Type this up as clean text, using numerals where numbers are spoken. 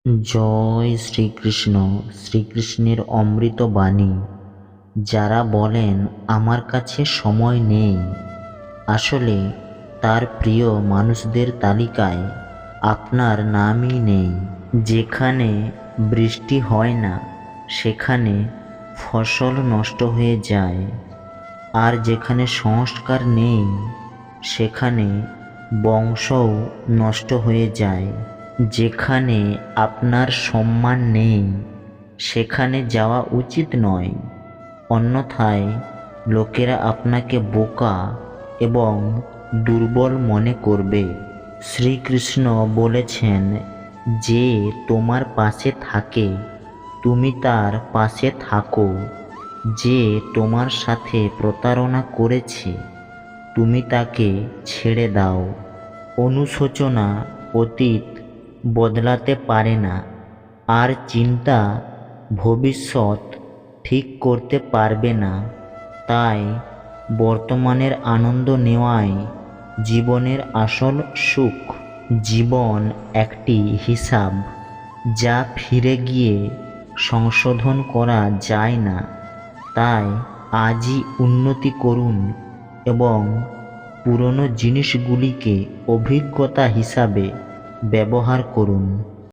জয় শ্রীকৃষ্ণ। শ্রীকৃষ্ণের অমৃত বাণী। যারা বলেন আমার কাছে সময় নেই, আসলে তার প্রিয় মানুষদের তালিকায় আপনার নামই নেই। যেখানে বৃষ্টি হয় না সেখানে ফসল নষ্ট হয়ে যায়, আর যেখানে সংস্কার নেই সেখানে বংশও নষ্ট হয়ে যায়। যেখানে আপনার সম্মান নেই সেখানে যাওয়া উচিত নয়, অন্যথায় লোকেরা আপনাকে বোকা এবং দুর্বল মনে করবে। শ্রীকৃষ্ণ বলেছেন, যে তোমার পাশে থাকে তুমি তার পাশে থাকো, যে তোমার সাথে প্রতারণা করেছে তুমি তাকে ছেড়ে দাও। অনুশোচনা অতীত বদলাতে পারে না, আর চিন্তা ভবিষ্যৎ ঠিক করতে পারবে না। তাই বর্তমানের আনন্দ নেওয়াই জীবনের আসল সুখ। জীবন একটি হিসাব যা ফিরে গিয়ে সংশোধন করা যায় না। তাই আজই উন্নতি করুন এবং পুরনো জিনিসগুলিকে অভিজ্ঞতা হিসাবে ব্যবহার করুন।